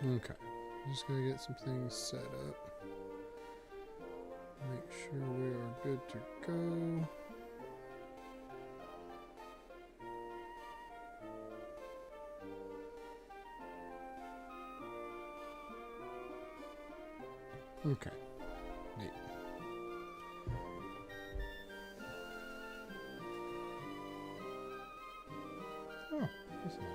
Okay. Just gotta get some things set up. Make sure we are good to go. Okay. Neat. Oh, that's nice.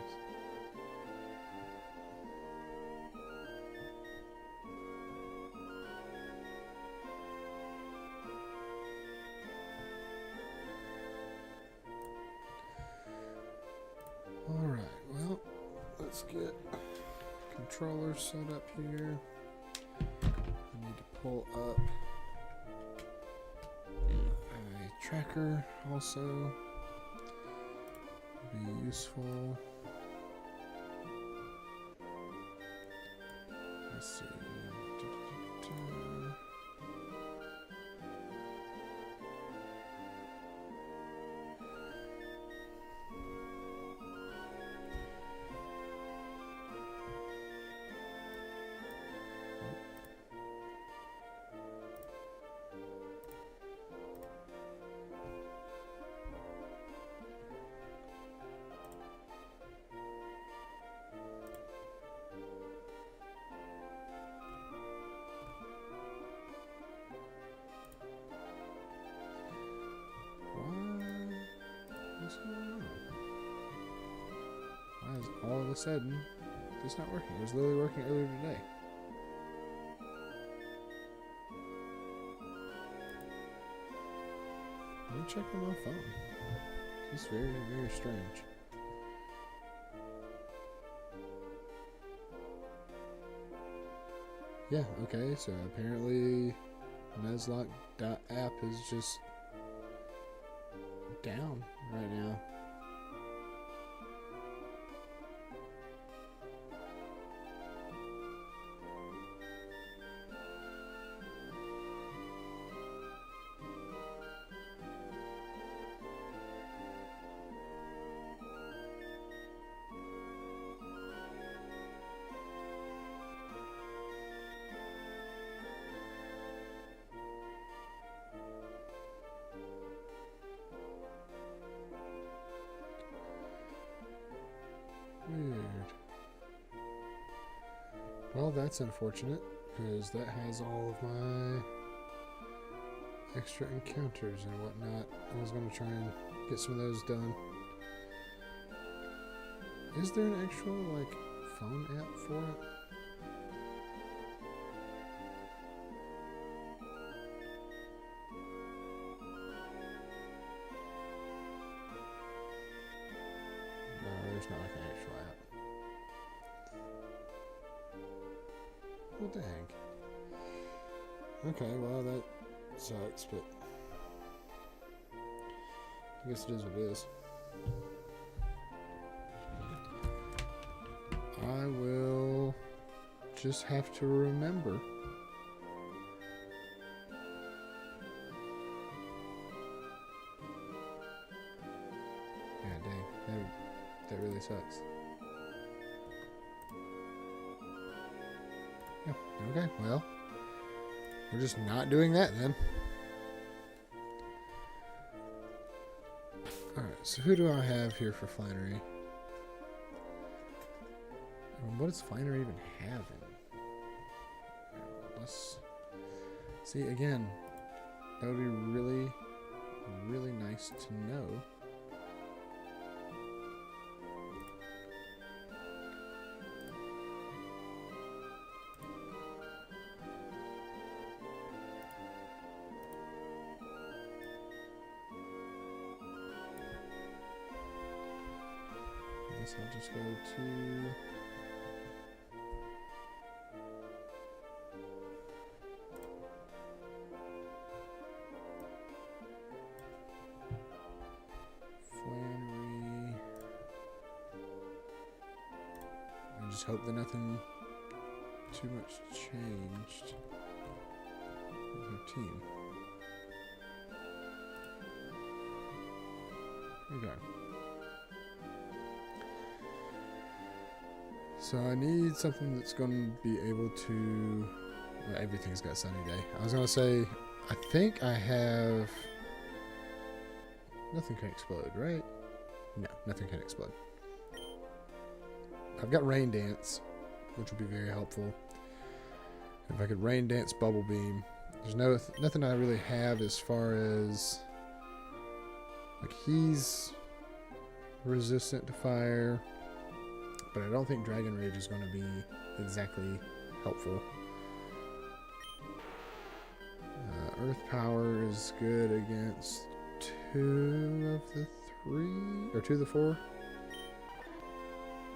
Alright, well, let's get controller set up here. I need to pull up a tracker also. Be useful. Let's see. What's going on? Why is all of a sudden this not working? It was literally working earlier today. Let me check on my phone. It's very, very strange. Yeah, okay, so apparently Nuzlocke.app is just down right now. Weird. Well, that's unfortunate, because that has all of my extra encounters and whatnot. I was going to try and get some of those done. Is there an actual, like, phone app for it? No, there's not like an actual app. What the heck? Okay, well, that sucks, but I guess it is what it is. I will just have to remember. Yeah, dang. That really sucks. Yeah, okay, well, we're just not doing that then. Alright, so who do I have here for Flannery? What does Flannery even have in? Let's see again. That would be really, really nice to know. I guess I'll just go to Flannery. I just hope that nothing too much changed with her team. Here we go. So I need something that's going to be able to... Well, everything's got sunny day. I was going to say, I think I have... Nothing can explode, right? No, nothing can explode. I've got Rain Dance, which would be very helpful. If I could Rain Dance Bubble Beam. There's nothing I really have as far as... Like, he's resistant to fire. But I don't think Dragon Rage is going to be exactly helpful. Earth Power is good against 2 of the 3, or 2 of the 4.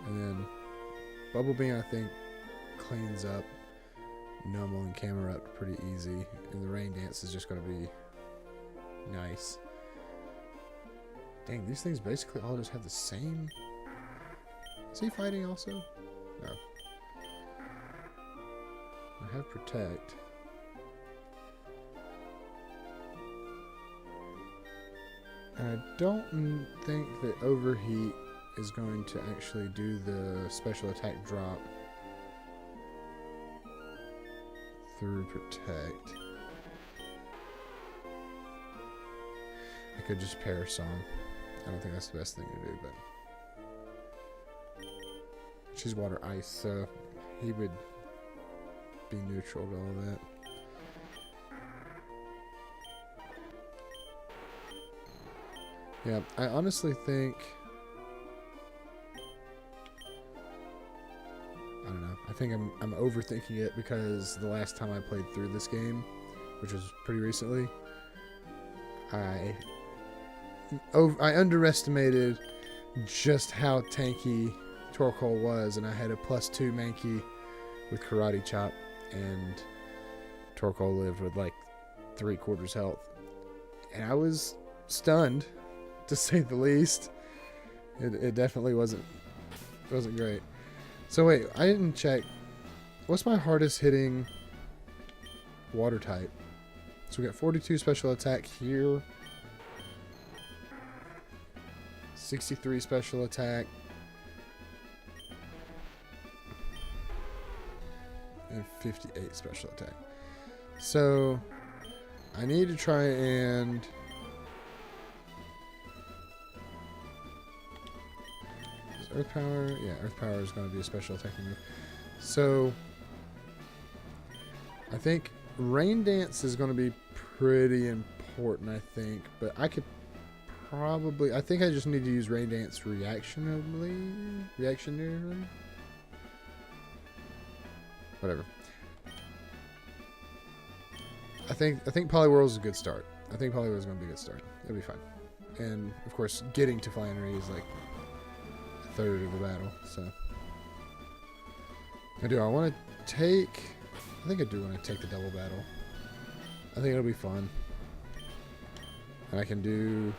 And then Bubble Beam, I think, cleans up Numble and Camerupt pretty easy. And the Rain Dance is just going to be nice. Dang, these things basically all just have the same... Is he fighting also? No. I have Protect. And I don't think that Overheat is going to actually do the special attack drop through Protect. I could just Parasong. I don't think that's the best thing to do, but... She's Water Ice, so he would be neutral to all that. Yeah, I honestly think... I don't know. I think I'm overthinking it because the last time I played through this game, which was pretty recently, I underestimated just how tanky Torkoal was, and I had a +2 Mankey with Karate Chop, and Torkoal lived with like 3/4 health. And I was stunned, to say the least. It definitely wasn't great. So wait, I didn't check. What's my hardest hitting water type? So we got 42 special attack here. 63 special attack. And 58 special attack. So I need to try and Earth Power. Yeah, Earth Power is going to be a special attacking move. So I think Rain Dance is going to be pretty important, I think. But I could probably... I think I just need to use Rain Dance reactionarily. Whatever. I think Poliwhirl is a good start. I think Poliwhirl is going to be a good start. It'll be fine. And, of course, getting to Flannery is like a third of the battle, so... I want to take... I think I do want to take the double battle. I think it'll be fun. And I can do...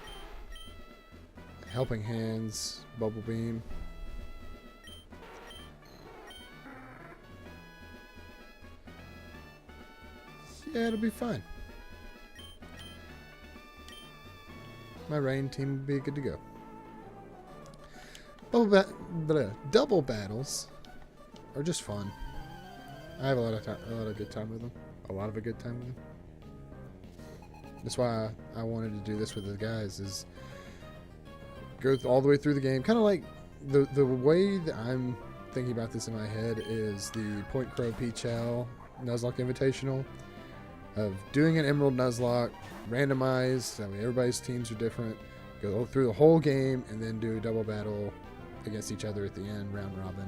Helping Hands, Bubble Beam. Yeah, it'll be fine. My rain team will be good to go. Double battles are just fun. I have a lot of good time with them. A good time with them. That's why I wanted to do this with the guys, is go all the way through the game. Kind of like the way that I'm thinking about this in my head is the Point Crow Peachel Nuzlocke Invitational, of doing an Emerald Nuzlocke, randomized, that way everybody's teams are different, go through the whole game, and then do a double battle against each other at the end, round robin,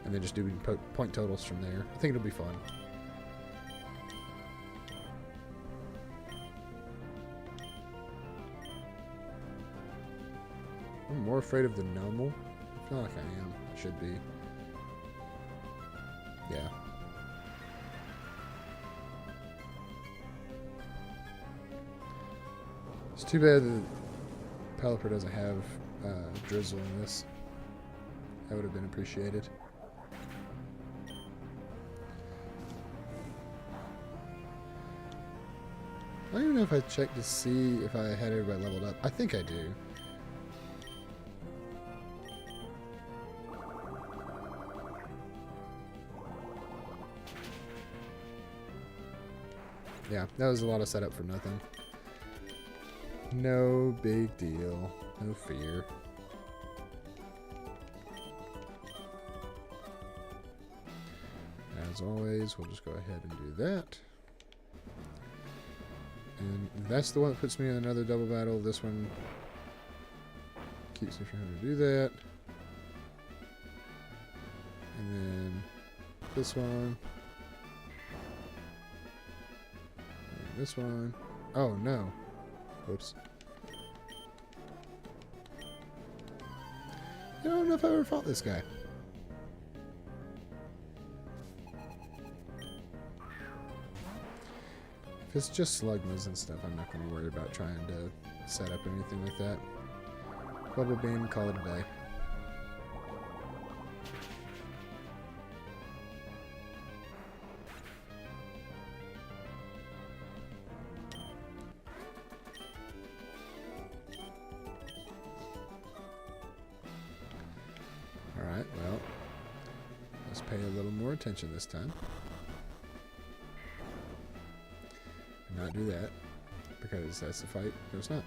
and then just do point totals from there. I think it'll be fun. I'm more afraid of the Numble. I feel like I am. I should be. Yeah. It's too bad that Pelipper doesn't have Drizzle in this. That would have been appreciated. I don't even know if I checked to see if I had everybody leveled up. I think I do. Yeah, that was a lot of setup for nothing. No big deal. No fear. As always, we'll just go ahead and do that. And that's the one that puts me in another double battle. This one keeps me from having to do that. And then this one. And this one. Oh no. Whoops. I don't know if I ever fought this guy. If it's just slugmas and stuff, I'm not going to worry about trying to set up anything like that. Bubble beam, call it a day. Alright, well, let's pay a little more attention this time. Not do that, because that's the fight. No, it's not.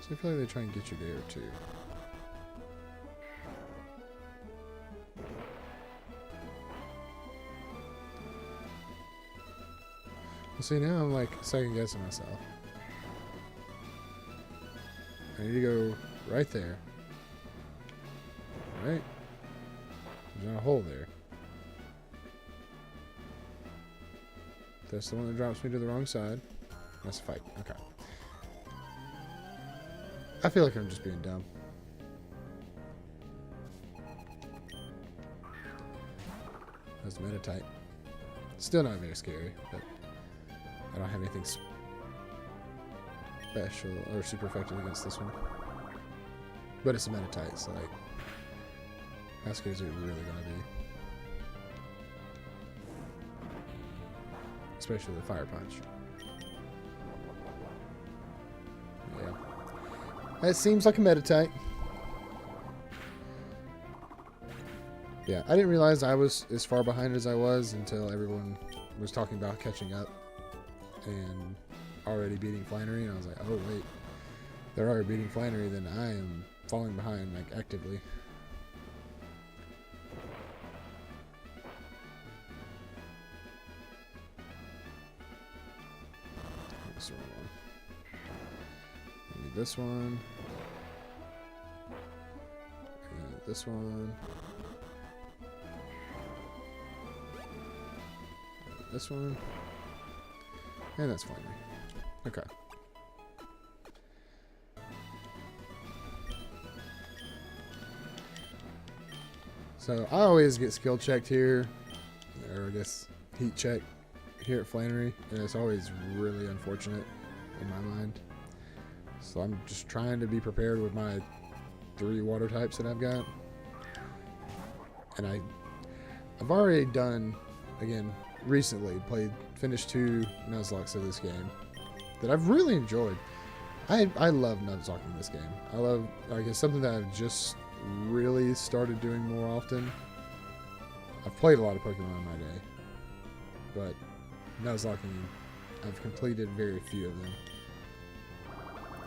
So I feel like they try and get you there too. Well, see, now I'm like second guessing myself. I need to go right there. Right? There's not a hole there. That's the one that drops me to the wrong side. That's a fight. Okay. I feel like I'm just being dumb. That's Metatite. Still not very scary, but I don't have anything special or super effective against this one. But it's a Metatite, so like, how scary is it really gonna be? Especially the fire punch. Yeah. That seems like a Metatite. Yeah, I didn't realize I was as far behind as I was until everyone was talking about catching up and already beating Flannery, and I was like, oh wait, they're already beating Flannery, then I am falling behind, like, actively. That's the wrong one. I need this one. And this one. This one. And that's Flannery. Okay. So I always get skill checked here, or I guess heat checked here at Flannery, and it's always really unfortunate in my mind. So I'm just trying to be prepared with my 3 water types that I've got. And I've already done, again, recently finished 2 Nuzlockes of this game that I've really enjoyed. I love Nuzlocking this game. I love, like, it's something that I've just really started doing more often. I've played a lot of Pokemon in my day, but Nuzlocking, I've completed very few of them.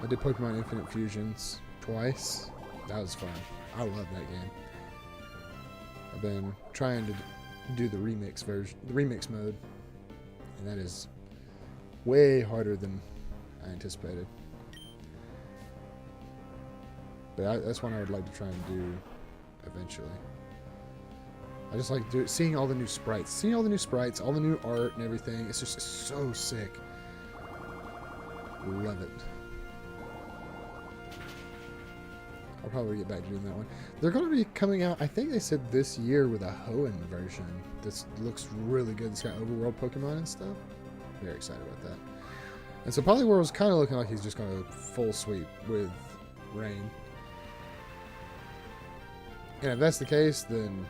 I did Pokemon Infinite Fusions twice. That was fun. I love that game. I've been trying to do the remix version, the remix mode, and that is way harder than I anticipated. But that's one I would like to try and do eventually. I just like seeing all the new sprites, all the new art and everything. It's just so sick. Love it. I'll probably get back to doing that one. They're going to be coming out, I think they said this year, with a Hoenn version. This looks really good. It's got overworld Pokemon and stuff. Very excited about that. And so Poliwhirl's kind of looking like he's just going to full sweep with Rain. And if that's the case, then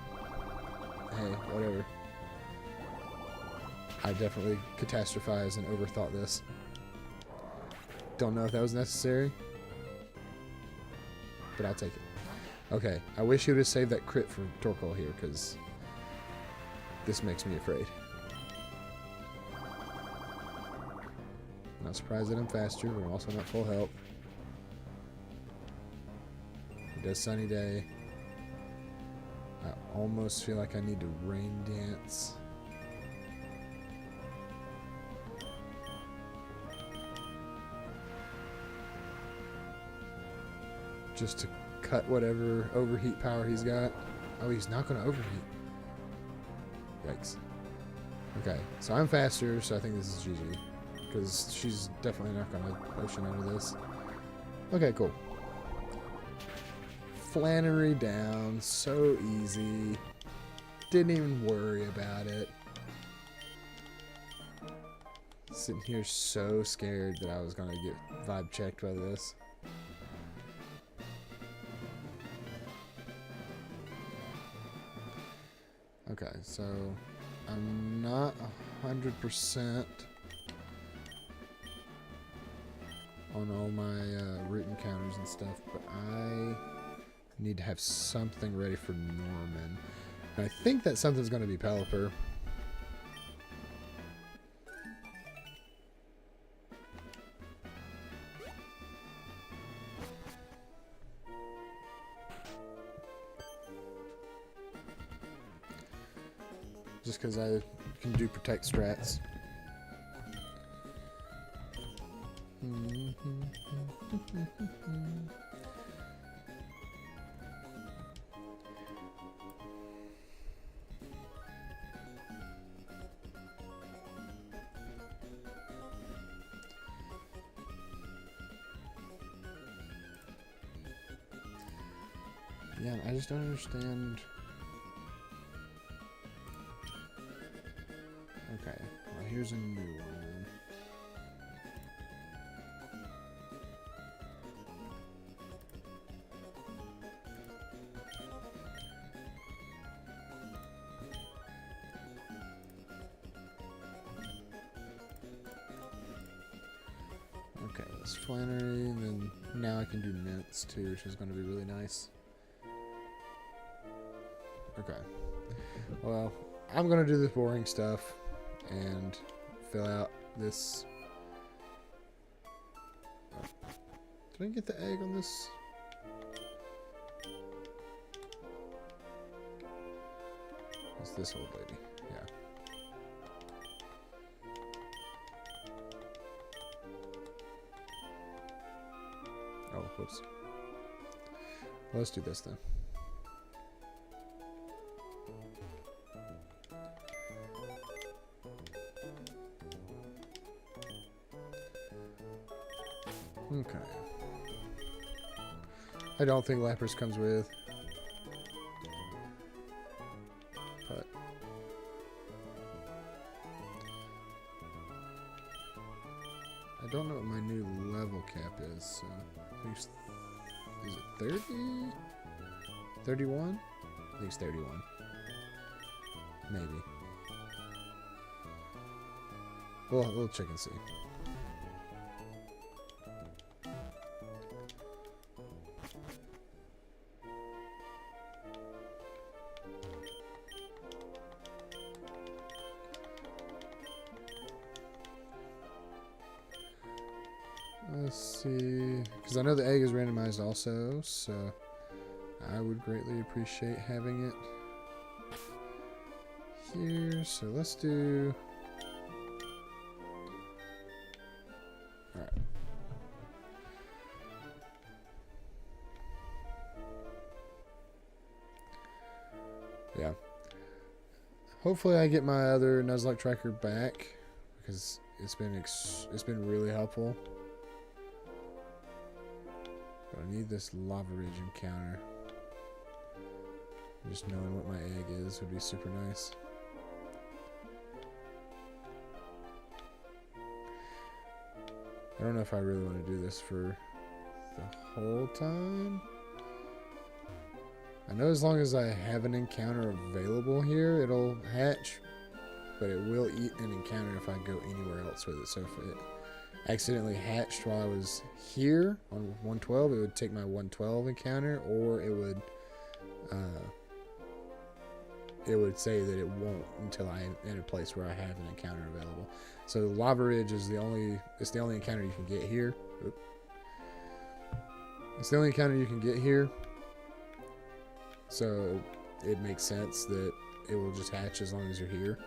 hey, whatever. I definitely catastrophized and overthought this. Don't know if that was necessary, but I'll take it. Okay, I wish he would have saved that crit for Torkoal here, because this makes me afraid. Not surprised that I'm faster, but I'm also not full health. It does sunny day. I almost feel like I need to rain dance. Just to cut whatever overheat power he's got. Oh, he's not going to overheat. Yikes. Okay, so I'm faster, so I think this is GG. Because she's definitely not going to potion out of this. Okay, cool. Flannery down. So easy. Didn't even worry about it. Sitting here so scared that I was going to get vibe checked by this. Okay, so I'm not 100% on all my root encounters and stuff, but I need to have something ready for Norman. And I think that something's going to be Pelipper. Just because I can do protect strats. Yeah, I just don't understand. Okay, well here's a new one. Okay, it's Flannery, and then now I can do mints too, which is going to be really nice. Okay, well, I'm going to do this boring stuff and fill out this. Oh. Did I get the egg on this? It's this old lady, yeah. Oh, whoops. Well, let's do this then. Okay. I don't think Lapras comes with. But I don't know what my new level cap is, so is it 30? 31? I think it's 31. Maybe. Well, we'll check and see. Let's see, because I know the egg is randomized also, so I would greatly appreciate having it here. So let's do. Alright. Yeah. Hopefully I get my other Nuzlocke tracker back, because it's been really helpful. But I need this lava ridge encounter. Just knowing what my egg is would be super nice. I don't know if I really want to do this for the whole time. I know as long as I have an encounter available here, it'll hatch. But it will eat an encounter if I go anywhere else with it. So if it accidentally hatched while I was here on 112, it would take my 112 encounter, or it would it would say that it won't until I'm in a place where I have an encounter available. So Lava Ridge is the only encounter you can get here. Oop. It's the only encounter you can get here. So it makes sense that it will just hatch as long as you're here.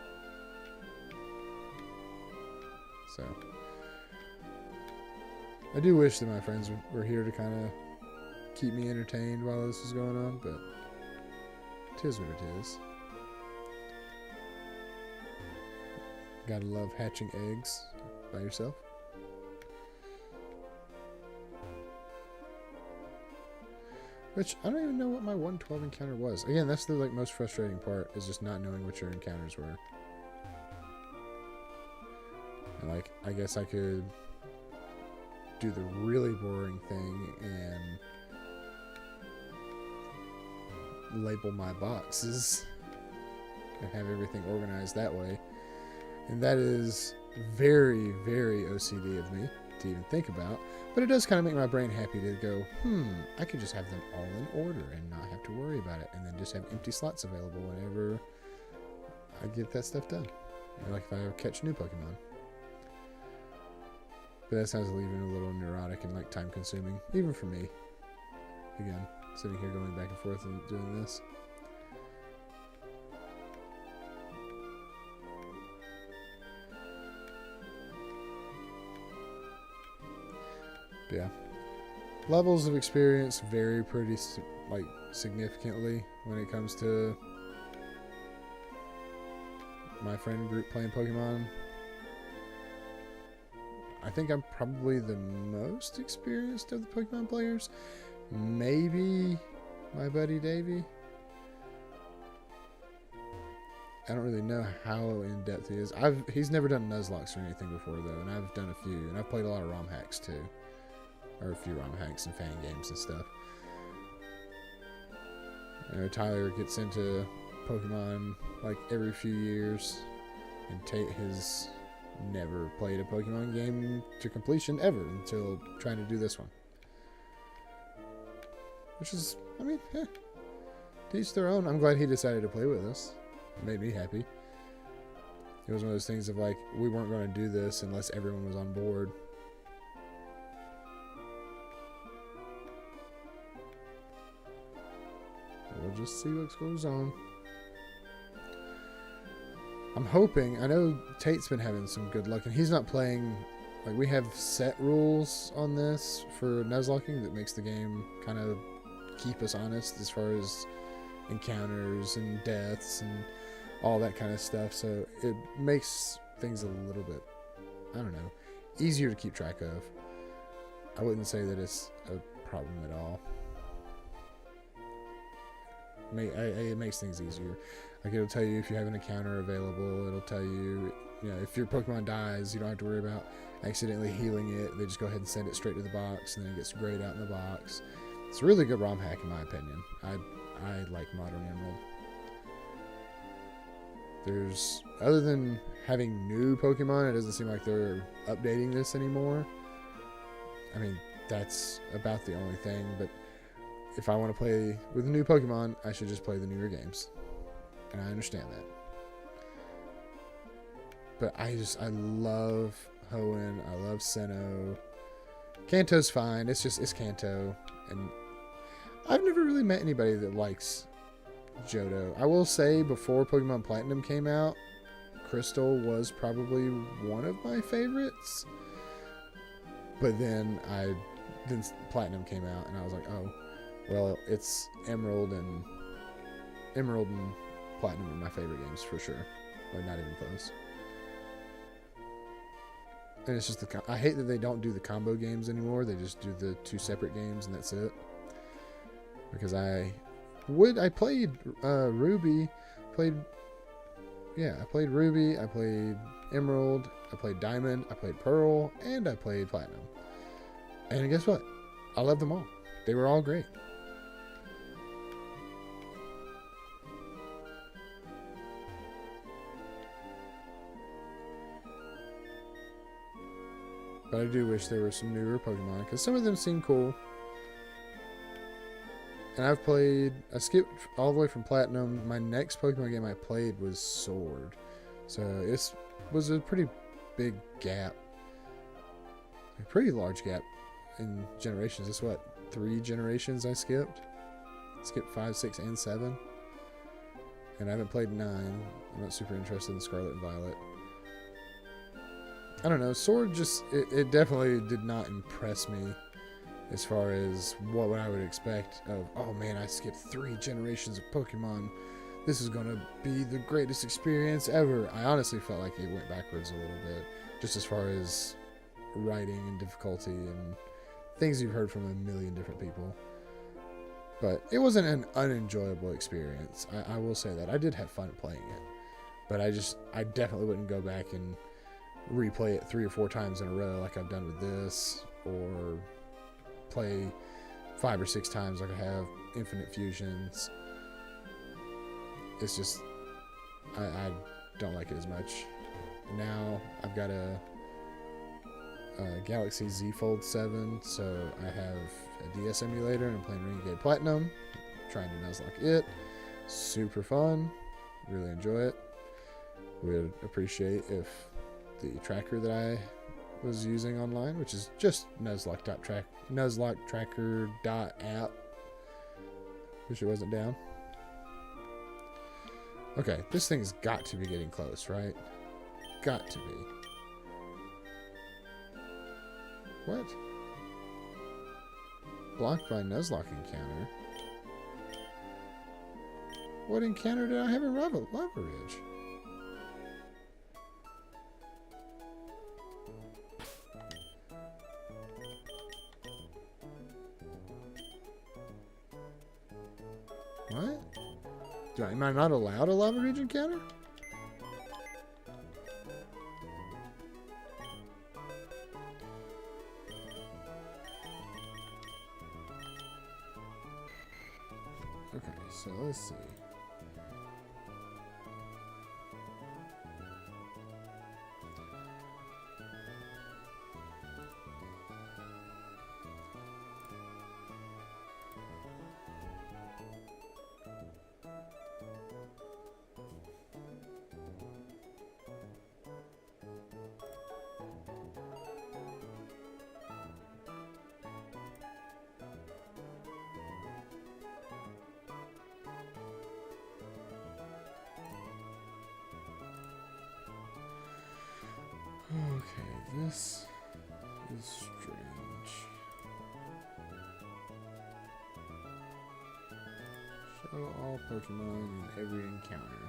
So I do wish that my friends were here to kind of keep me entertained while this is going on, but it is what it is. Gotta love hatching eggs by yourself. Which, I don't even know what my 112 encounter was. Again, that's the most frustrating part, is just not knowing what your encounters were. And I guess I could do the really boring thing and label my boxes and have everything organized that way. And that is very, very OCD of me to even think about. But it does kind of make my brain happy to go, I could just have them all in order and not have to worry about it. And then just have empty slots available whenever I get that stuff done. Like if I catch new Pokemon. But that sounds even a little neurotic and time consuming. Even for me. Again, sitting here going back and forth and doing this. But yeah. Levels of experience vary pretty significantly when it comes to my friend group playing Pokemon. I think I'm probably the most experienced of the Pokemon players. Maybe my buddy Davey. I don't really know how in depth he is. He's never done Nuzlocke or anything before though, and I've done a few, and I've played a lot of ROM hacks too, or a few ROM hacks and fan games and stuff. Tyler gets into Pokemon every few years, and Tate has never played a Pokemon game to completion ever until trying to do this one. Which is, to each their own. I'm glad he decided to play with us. It made me happy. It was one of those things of we weren't going to do this unless everyone was on board. We'll just see what goes on. I'm hoping, I know Tate's been having some good luck, and he's not playing, we have set rules on this for Nuzlocking that makes the game kind of keep us honest as far as encounters and deaths and all that kind of stuff, so it makes things a little bit, easier to keep track of. I wouldn't say that it's a problem at all. It makes things easier. It'll tell you if you have an encounter available. It'll tell you, if your Pokemon dies, you don't have to worry about accidentally healing it. They just go ahead and send it straight to the box, and then it gets grayed out in the box. It's a really good ROM hack, in my opinion. I like Modern Emerald. Other than having new Pokemon, it doesn't seem like they're updating this anymore. That's about the only thing, but if I want to play with a new Pokemon, I should just play the newer games. And I understand that. But I love Hoenn. I love Sinnoh. Kanto's fine. It's Kanto. And I've never really met anybody that likes Johto. I will say, before Pokemon Platinum came out, Crystal was probably one of my favorites. But then Platinum came out, and I was like, oh, well, it's Emerald and Platinum are my favorite games for sure. Not even close. And it's just I hate that they don't do the combo games anymore. They just do the two separate games and that's it. Because I played Ruby, I played Ruby, I played Emerald, I played Diamond, I played Pearl, and I played Platinum. And guess what? I loved them all. They were all great. But I do wish there were some newer Pokemon, because some of them seem cool. And I skipped all the way from Platinum. My next Pokemon game I played was Sword. So it was a pretty big gap. A pretty large gap in generations. That's what, 3 generations I skipped? Skipped 5, 6, and 7. And I haven't played 9. I'm not super interested in Scarlet and Violet. I don't know. Sword just, it definitely did not impress me as far as what I would expect of, oh man, I skipped 3 generations of Pokemon. This is going to be the greatest experience ever. I honestly felt like it went backwards a little bit, just as far as writing and difficulty and things you've heard from a million different people. But it wasn't an unenjoyable experience. I will say that. I did have fun playing it. But I definitely wouldn't go back and replay it 3 or 4 times in a row like I've done with this, or play 5 or 6 times like I have Infinite Fusions. It's just, I don't like it as much. Now I've got a Galaxy Z Fold 7, so I have a DS emulator and I'm playing Renegade Platinum, trying to Nuzlocke it. Super fun, really enjoy it. Would appreciate if the tracker that I was using online, which is just Nuzlocke.tracker.app. Wish it wasn't down. Okay, this thing's got to be getting close, right? Got to be. What? Blocked by Nuzlocke encounter. What encounter did I have in Lava Ridge? What? Am I not allowed a Lava Ridge encounter? Okay, so let's see. Okay, this is strange. Show all Pokemon in every encounter.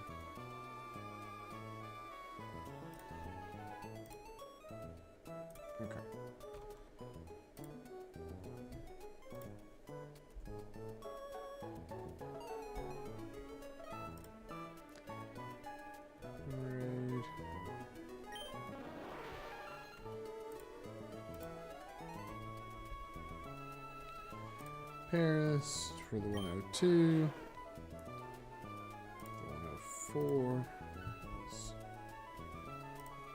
Okay. Alright. Paris for the 102. The 104.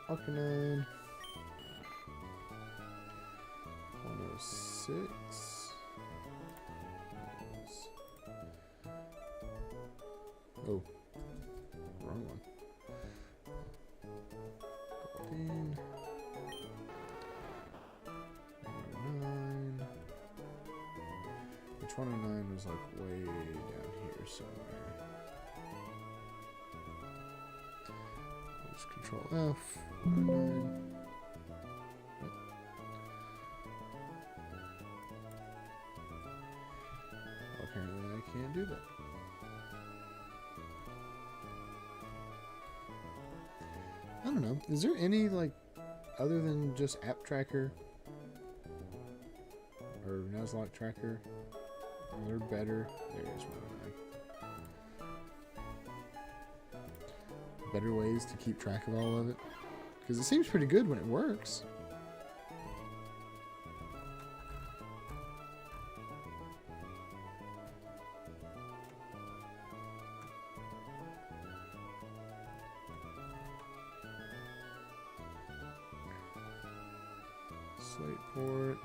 Arcanine. 106. Oh. Wrong one. 14. 109. Which 109 was like way down here somewhere. Let's Control F. 109. Apparently I can't do that. I don't know. Is there any, like, other than just App Tracker or Nuzlocke Tracker? They're better. There's one. Better ways to keep track of all of it? Because it seems pretty good when it works. Slateport.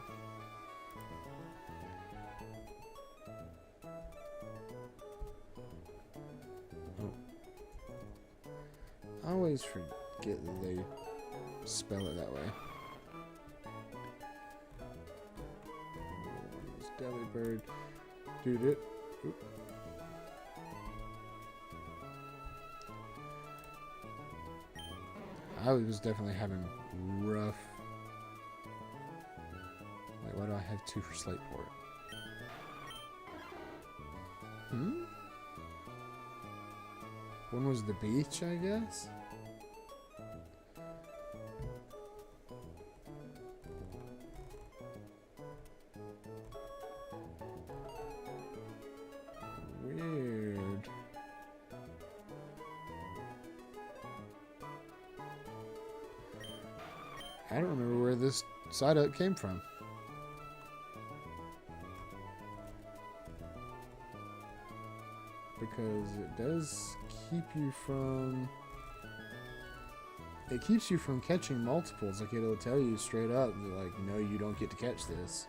always forget that they spell it that way. Delibird. Dude, it. Oop. I was definitely having rough. Wait, why do I have 2 for Slateport? One was the beach, I guess? Weird. I don't remember where this side up came from. Because it does keep you from... It keeps you from catching multiples. Like, it'll tell you straight up, like, no, you don't get to catch this.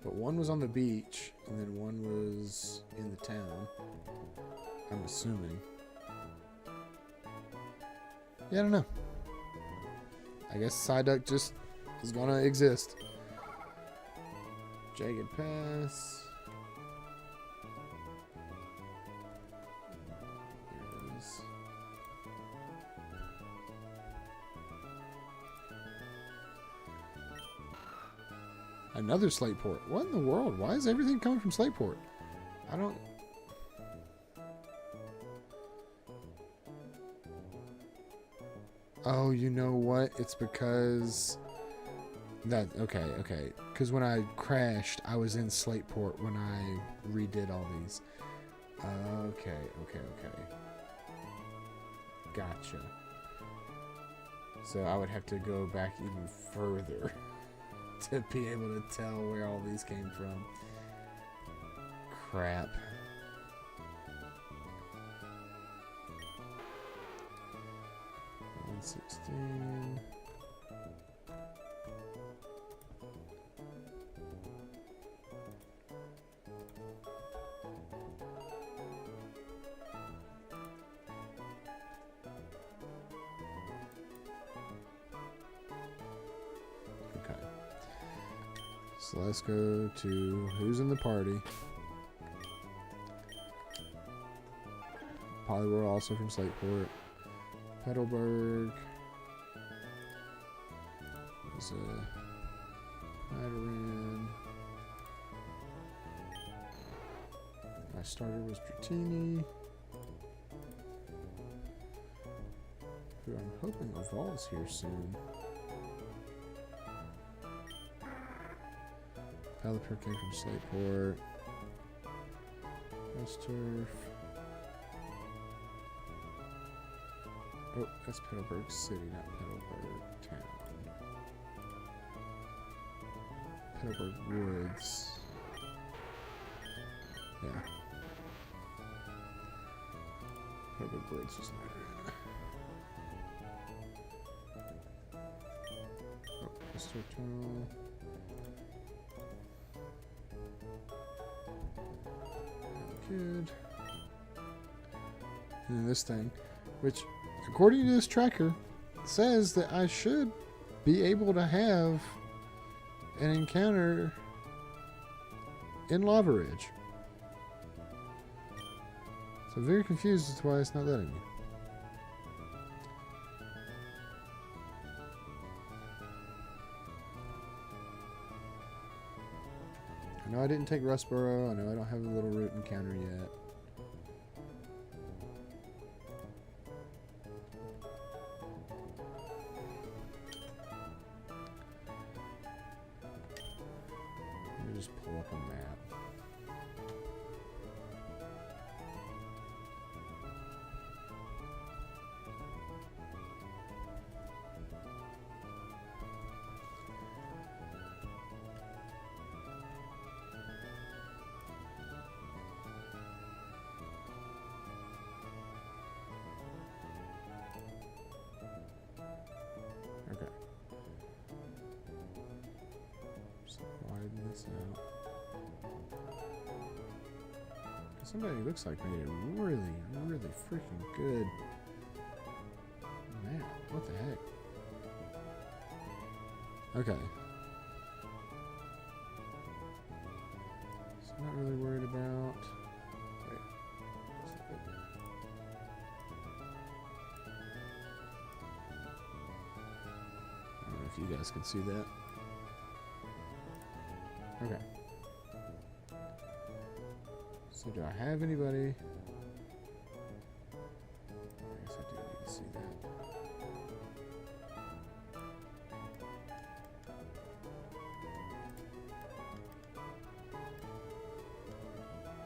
But one was on the beach, and then one was in the town. I'm assuming. Yeah, I don't know. I guess Psyduck just is gonna exist. Jagged Pass. Here it is. Another Slateport. What in the world? Why is everything coming from Slateport? I don't... Oh, you know what? It's because... That... Okay. Because when I crashed, I was in Slateport when I redid all these. Okay. Gotcha. So I would have to go back even further to be able to tell where all these came from. Crap. $116. Okay. So let's go to who's in the party. Poliwhirl also from Slateport. Petalburg. There's a Nidoran. My starter was Dratini, who I'm hoping evolves here soon. Pelipper came from Slateport. Westurf. Oh, that's Petalburg City, not Petalburg Town. Petalburg Woods. Yeah. Petalburg Woods is not in. Oh, Mr. Tunnel. Good. And then this thing, which, according to this tracker, says that I should be able to have an encounter in Lava Ridge. So I'm very confused as to why it's not letting me. I know I didn't take Rustboro. I know I don't have a little root encounter yet. Let me just pull up a map. Okay. Just widen this out. Somebody looks like made it really, really freaking good. Man, what the heck? Okay. So I'm not really worried about... Wait. I don't know if you guys can see that. Okay. So do I have anybody? I guess I do need to see that.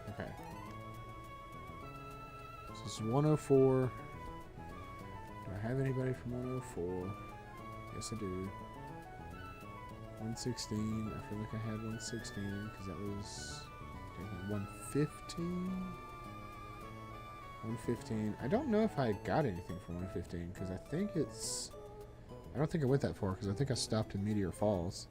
Okay. So this is 104. Do I have anybody from 104? Yes, I do. 116. I feel like I had 116 because that was 115. 115. I don't know if I got anything from 115 because I think it's. I don't think I went that far because I think I stopped in Meteor Falls.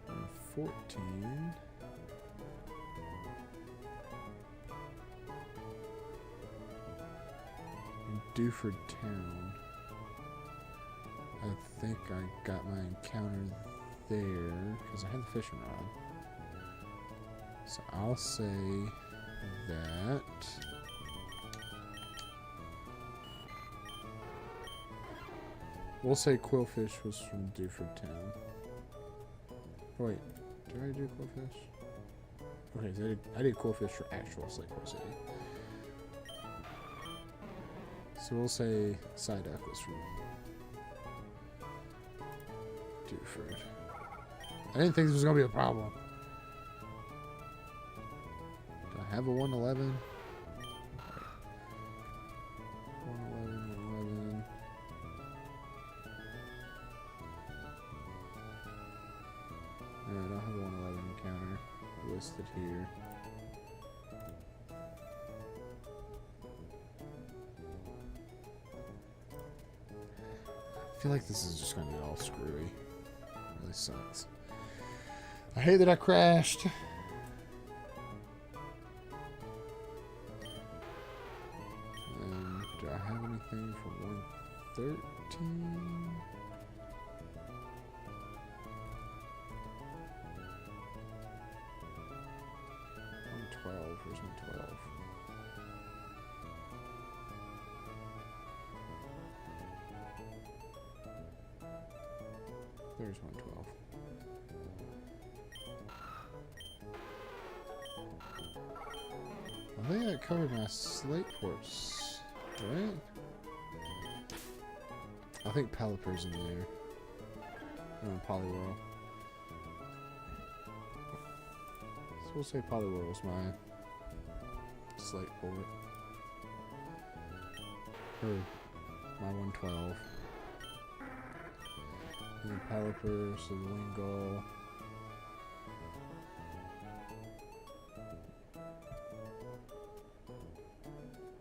114. In Duford Town. I think I got my encounter there because I had the fishing rod. So I'll say that. We'll say Quillfish was from Duford Town. Oh, wait, did I do Quillfish? Okay, so I did Quillfish for actual Slakeport City. So we'll say Psyduck was from Duford. I didn't think this was going to be a problem. Do I have a 111? 111, 111. No, I don't have a 111 encounter listed here. I feel like this is just going to be all screwy. It really sucks. I hate that I crashed. And do I have anything for 113? Where's 112? There's 112. I think I covered my Slakeports, right? I think Pelipper's in there. Oh, Poliwhirl. So we'll say Poliwhirl's my Slakeport. Or my 112. And then Pelipper, so the Wingull.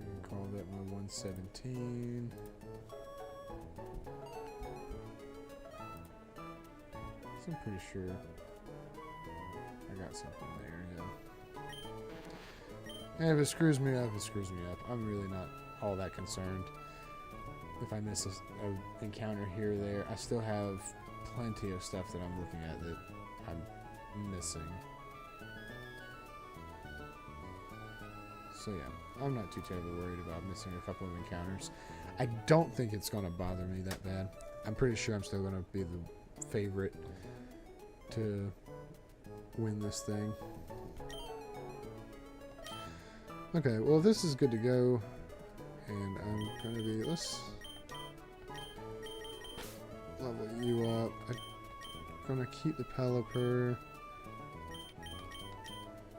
You can call that my 117. So I'm pretty sure I got something there, yeah. And if it screws me up, it screws me up. I'm really not all that concerned. If I miss an encounter here or there, I still have plenty of stuff that I'm looking at that I'm missing. So yeah, I'm not too terribly worried about missing a couple of encounters. I don't think it's going to bother me that bad. I'm pretty sure I'm still going to be the favorite to win this thing. Okay, well this is good to go. And I'm going to be, let's level you up. I'm going to keep the Pelipper.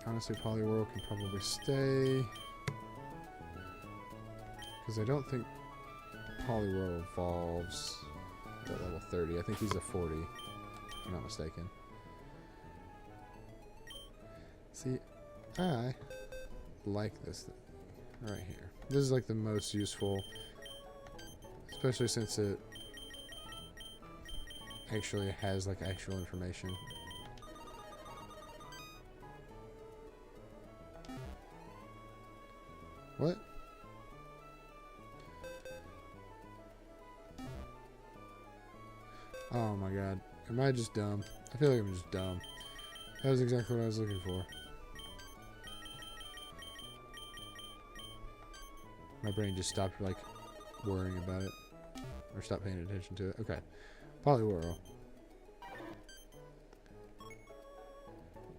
Honestly, Poliwhirl can probably stay. Because I don't think Poliwhirl evolves at level 30. I think he's a 40, if I'm not mistaken. See, I like this thing right here. This is like the most useful, especially since it actually has like actual information. What? Oh my god. Am I just dumb? I feel like I'm just dumb. That was exactly what I was looking for. My brain just stopped, like, worrying about it. Or stopped paying attention to it. Okay. Poliwhirl.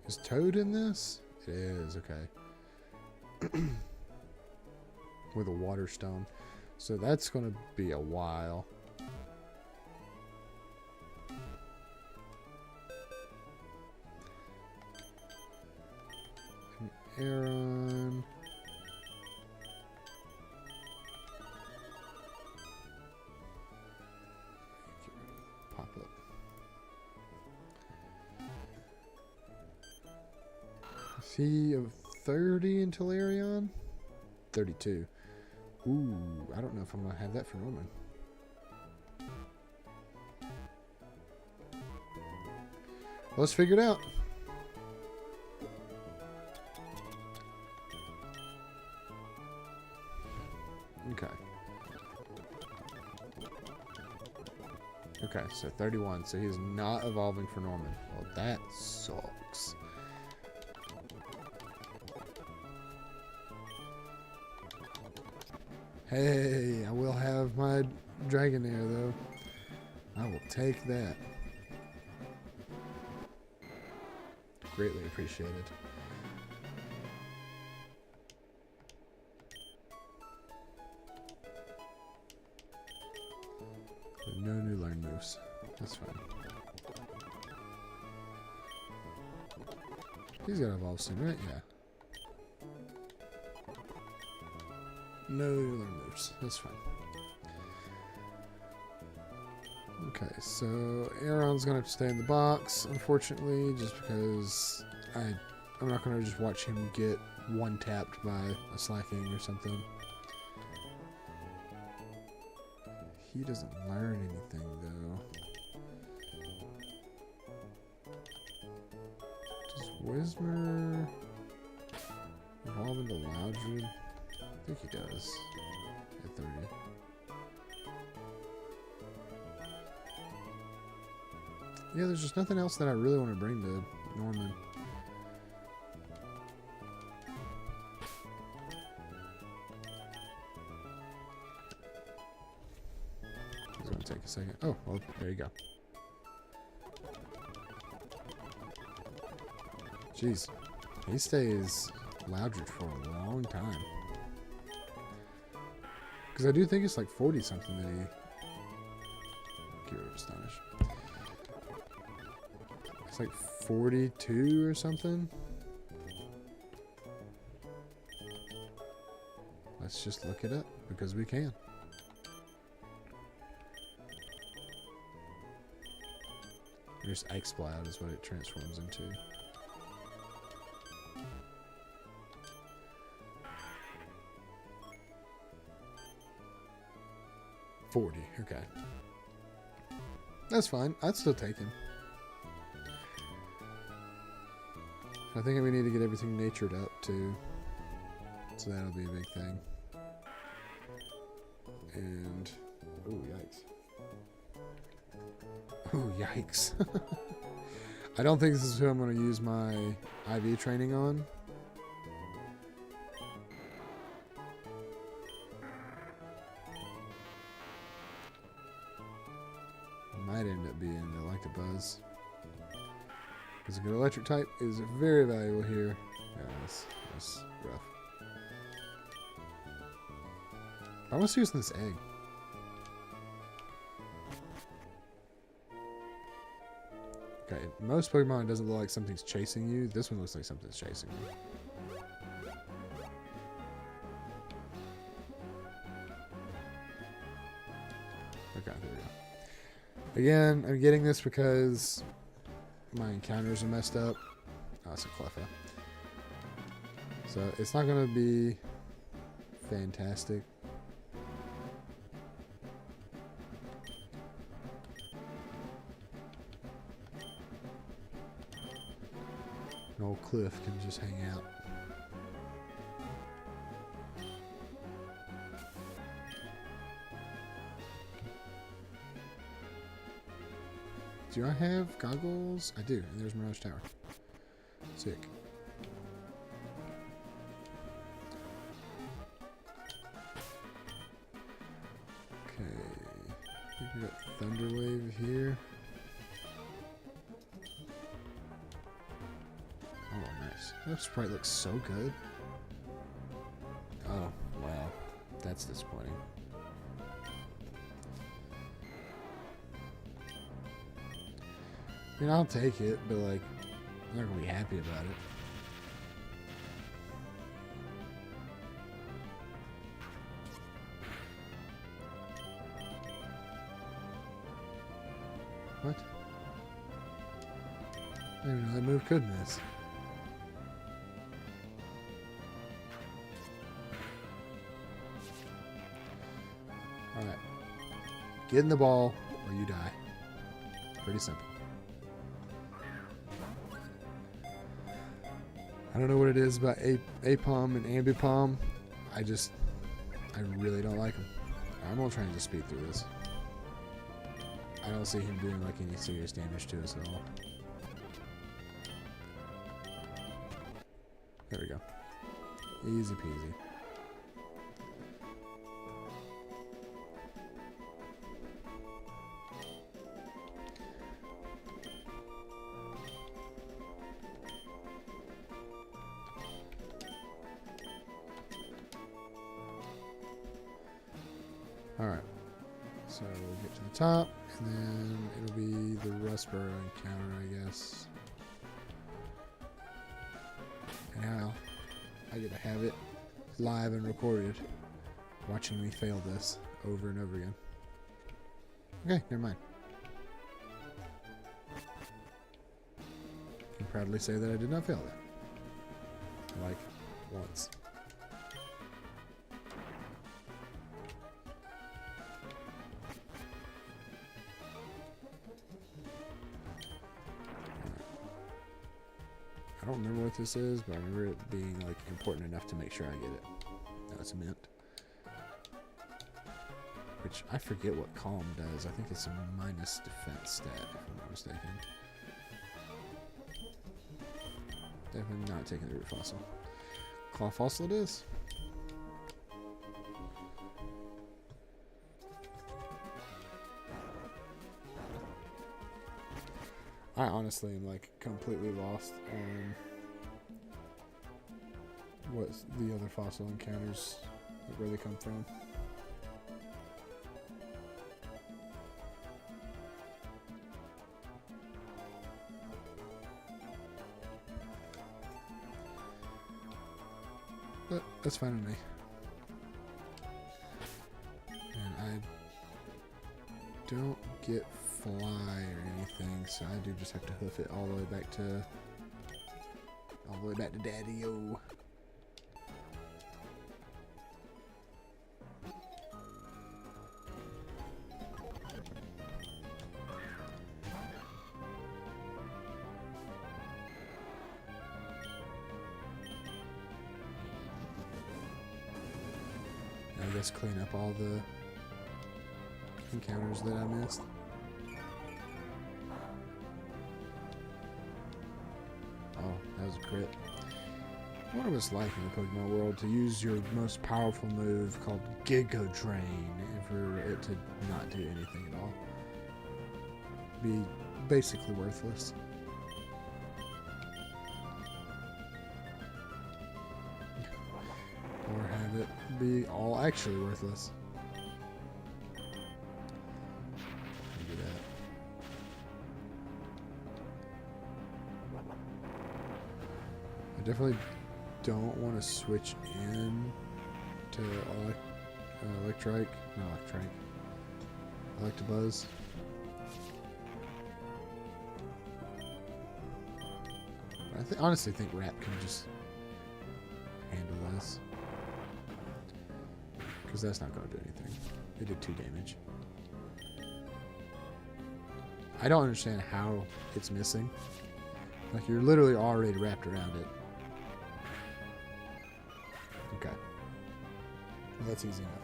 Is Toad in this? It is, okay. With a water stone. So that's going to be a while. And Aaron. Pop up. Is he of 30 in Telerion? 32. Ooh, I don't know if I'm going to have that for Norman. Let's figure it out. Okay. Okay, so 31. So he's not evolving for Norman. Well, that sucks. Hey, I will have my Dragonair, though. I will take that. Greatly appreciated. No new learn moves. That's fine. He's got to evolve soon, right? Yeah. No new learn moves. That's fine. Okay, so Aaron's gonna have to stay in the box, unfortunately, just because I'm not gonna just watch him get one tapped by a slacking or something. He doesn't learn anything though. Does Whismer evolve into Loudred? I think he does at 30. Yeah, there's just nothing else that I really want to bring to Norman. It's going to take a second. Oh, well, there you go. Jeez. He stays Loudred for a long time. Because I do think it's like 40 something that he... Get rid of Astonish. It's like 42 or something. Let's just look it up because we can. There's X-Sploud is what it transforms into. $40, okay. That's fine. I'd still take him. I think we need to get everything natured up too. So that'll be a big thing. And oh yikes. Oh yikes. I don't think this is who I'm gonna use my IV training on. Might end up being Electabuzz. Because a good electric type is very valuable here. Yeah, that's rough. I want to use this egg. Okay, most Pokemon doesn't look like something's chasing you. This one looks like something's chasing you. Okay, there we go. Again, I'm getting this because my encounters are messed up. Oh, it's a Cleffa. So it's not going to be fantastic. An old Cliff can just hang out. Do I have goggles? I do. And there's Mirage Tower. Sick. Okay. I think we got Thunderwave here. Oh, nice. That sprite looks so good. Oh, wow. That's disappointing. I mean, I'll take it, but like, I'm not gonna be happy about it. What? I didn't know that move could miss. Alright. Get in the ball or you die. Pretty simple. I don't know what it is about Apom and Ambipom. I really don't like him. I'm gonna try and just speed through this. I don't see him doing like any serious damage to us at all. There we go. Easy peasy. Alright, so we'll get to the top, and then it'll be the Rustboro encounter, I guess. And now, I get to have it live and recorded, watching me fail this over and over again. Okay, never mind. I can proudly say that I did not fail that. Like, once. I don't remember what this is, but I remember it being like important enough to make sure I get it. That's a mint. Which I forget what Calm does. I think it's a minus defense stat, if I'm not mistaken. Definitely not taking the root fossil. Claw fossil it is. I honestly am like completely lost on what the other fossil encounters, like where they come from. But that's fine with me. And I don't get fly or anything, so I do just have to hoof it all the way back to Daddy-O. I guess clean up all the encounters that I missed. Oh, that was a crit. I wonder what it's like in the Pokemon world to use your most powerful move called Giga Drain and for it to not do anything at all. Be basically worthless. Or have it be all actually worthless. Do that. I definitely don't want to switch in to Electabuzz. I honestly think Rap can just handle this. Because that's not going to do anything. It did 2 damage. I don't understand how it's missing. Like, you're literally already wrapped around it. Okay. Well, that's easy enough.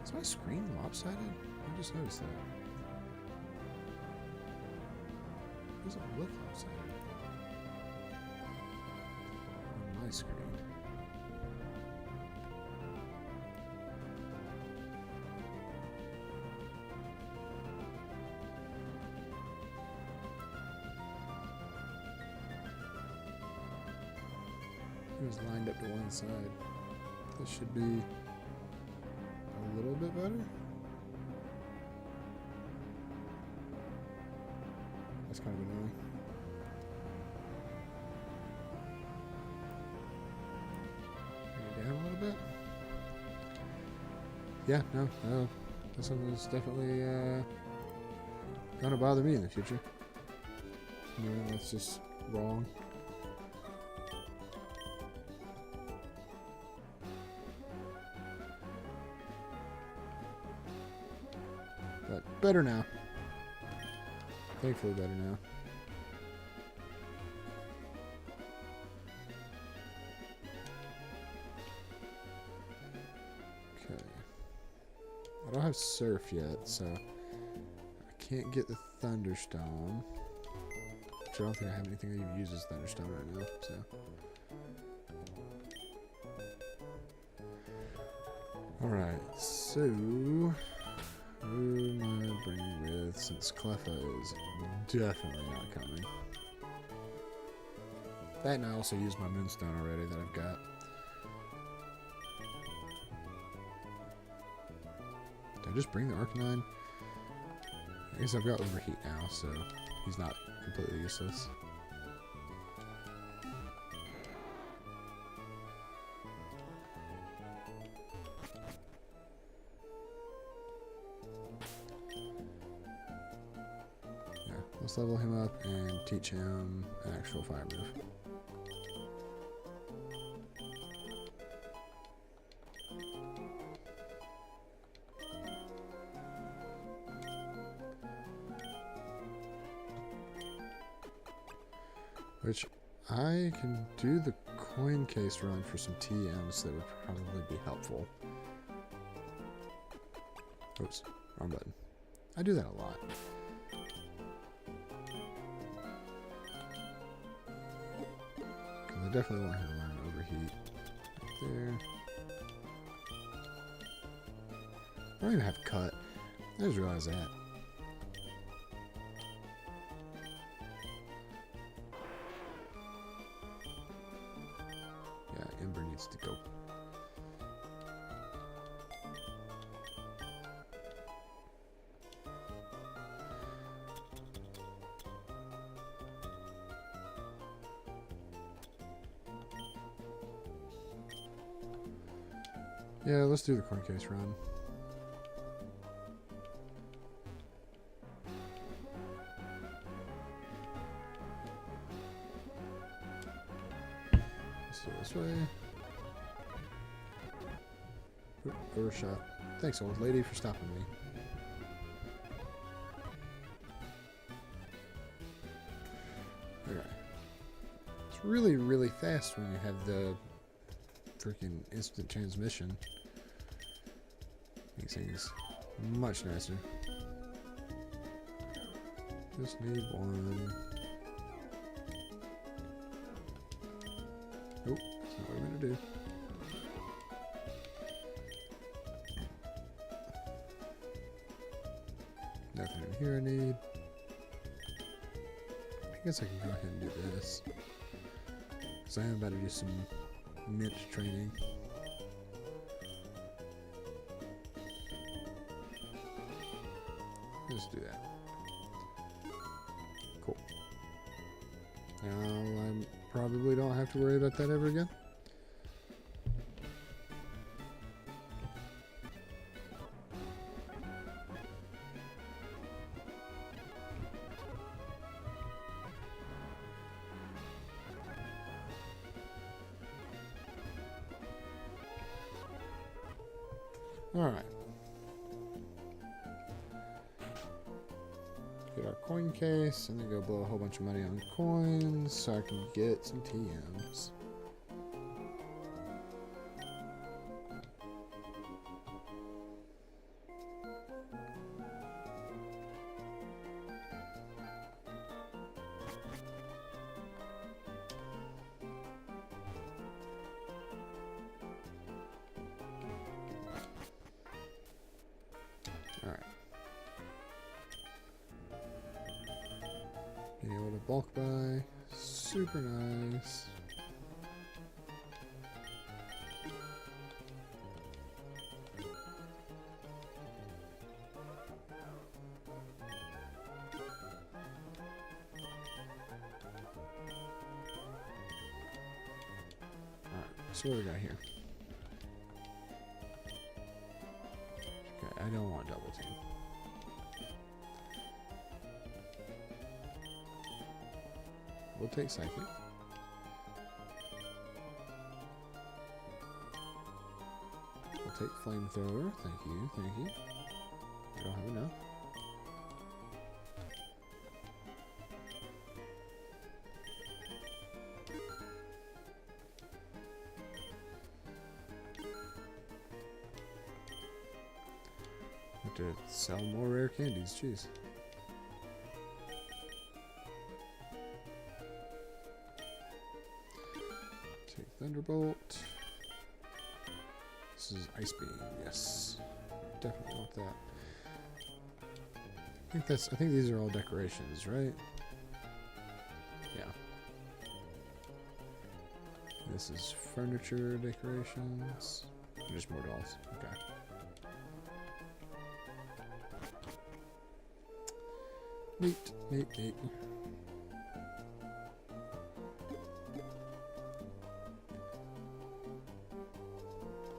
Is my screen lopsided? I just noticed that. It doesn't look lopsided on my screen. It was lined up to one side. This should be a little bit better. That's kind of annoying. Bring it down a little bit. Yeah, no. This one is definitely gonna bother me in the future. You know, that's just wrong. But better now. Thankfully better now. Okay. I don't have surf yet, so I can't get the thunderstone. Which I don't think I have anything that even uses thunderstone right now, so. Alright, so who am I bringing with since Cleffa is definitely not coming? That, and I also used my moonstone already that I've got. Did I just bring the Arcanine? I guess I've got Overheat now, so he's not completely useless. Let's level him up and teach him an actual fire move. Which I can do the coin case run for some TMs that would probably be helpful. Oops, wrong button. I do that a lot. I definitely want him to learn Overheat. Right there. I don't even have Cut. I just realized that. Yeah, Ember needs to go. Yeah, let's do the coin case run. Let's do it this way. Oop, overshot. Thanks, old lady, for stopping me. Okay. It's really, really fast when you have the freaking instant transmission. Makes things much nicer. Just need one. Nope, that's not what I'm gonna do. Nothing in here I need. I guess I can go ahead and do this. Because I am about to do some mint training. Just do that. Cool. Now I probably don't have to worry about that ever again. Alright. Get our coin case and then go blow a whole bunch of money on coins so I can get some TMs. bulk buy. Super nice. So what do we got here? Okay, I don't want double team. We'll take psychic. We'll take flamethrower. Thank you, thank you. I don't have enough. To sell more rare candies, jeez. Take Thunderbolt. This is Ice Beam, yes. Definitely want that. I think these are all decorations, right? Yeah. This is furniture decorations. Just more dolls. Okay. Neat, neat, neat.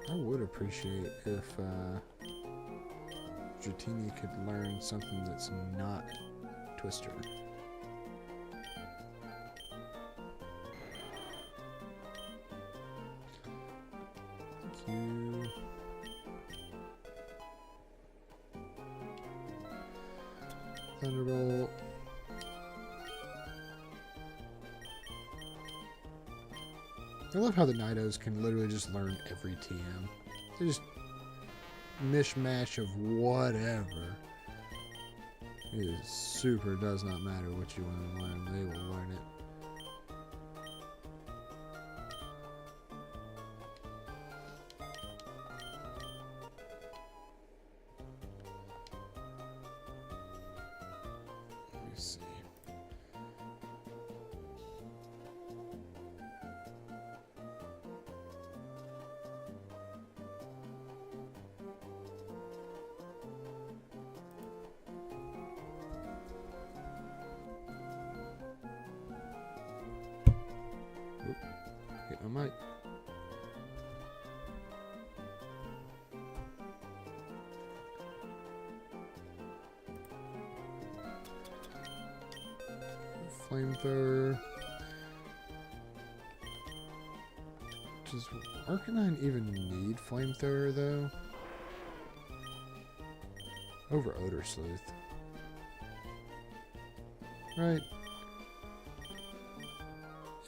I would appreciate if Dratini could learn something that's not Twister. Thank you. Thunderbolt. I love how the Nidos can literally just learn every TM. They just mishmash of whatever. It is super does not matter what you want to learn. They will learn it. See. Oop. Hit my mic. Flamethrower. Does Arcanine even need Flamethrower though? Over Odor Sleuth. Right.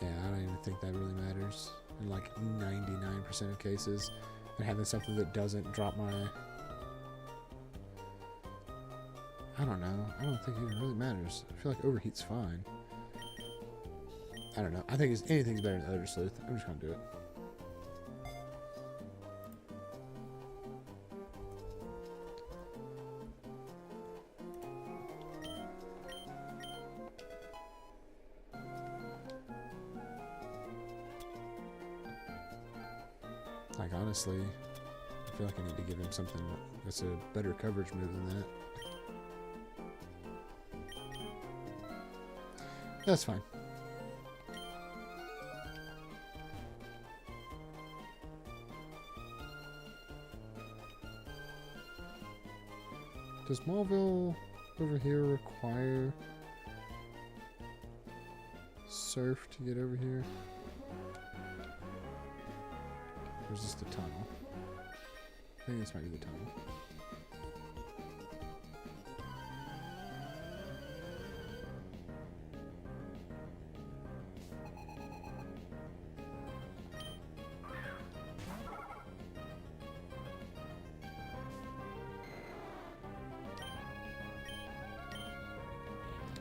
Yeah, I don't even think that really matters in like 99% of cases. And having something that doesn't drop my... I don't know. I don't think it even really matters. I feel like Overheat's fine. I don't know. I think anything's better than Odor Sleuth. I'm just gonna do it. Like, honestly, I feel like I need to give him something that's a better coverage move than that. That's fine. Does Mauville over here require Surf to get over here? Or is this the tunnel? I think this might be the tunnel.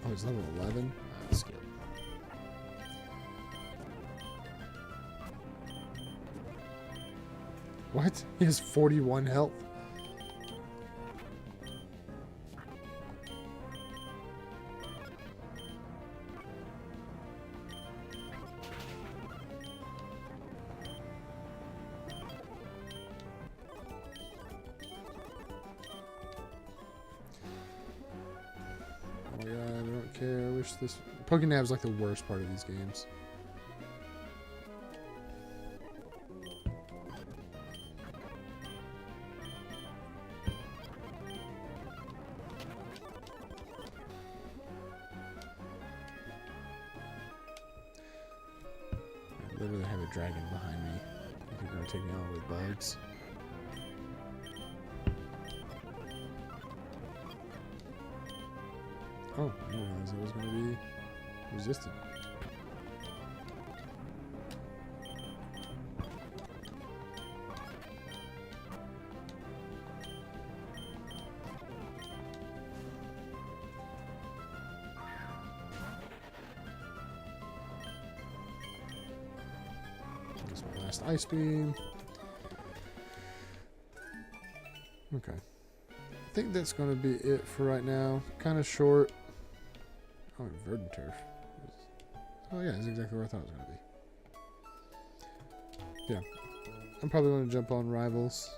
Oh, it's level 11? That's good. What? He has 41 health. wish this... Pokénav's like the worst part of these games. I literally have a dragon behind me. I think they're going to take me out with bugs. Oh, I didn't realize it was going to be resistant. That's my last ice beam. Okay. I think that's going to be it for right now. Kind of short. Oh, verdant turf. Oh yeah, that's exactly where I thought it was going to be. Yeah. I'm probably going to jump on Rivals.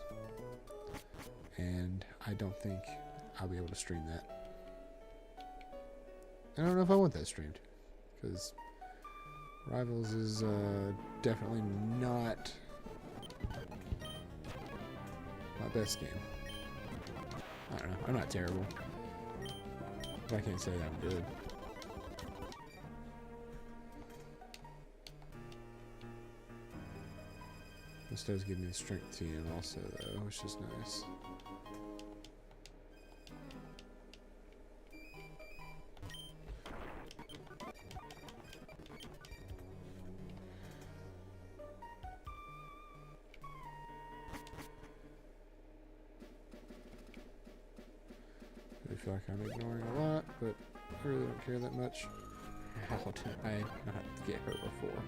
And I don't think I'll be able to stream that. I don't know if I want that streamed. Because Rivals is definitely not my best game. I don't know. I'm not terrible. But I can't say that I'm good. This does give me the strength team also, though, which is nice. I feel like I'm ignoring a lot, but I really don't care that much. How did I not get hurt before?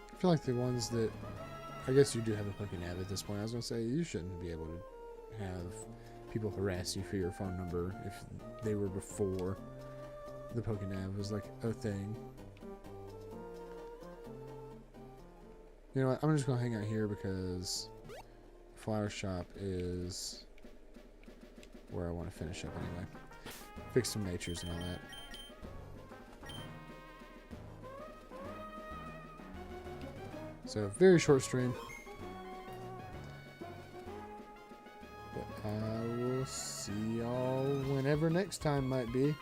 I feel like the ones that... I guess you do have a Pokénav at this point. I was going to say, you shouldn't be able to have people harass you for your phone number if they were before the Pokénav was like a thing. You know what? I'm just going to hang out here because the flower shop is where I want to finish up anyway. Fix some natures and all that. So, very short stream. But I will see y'all whenever next time might be.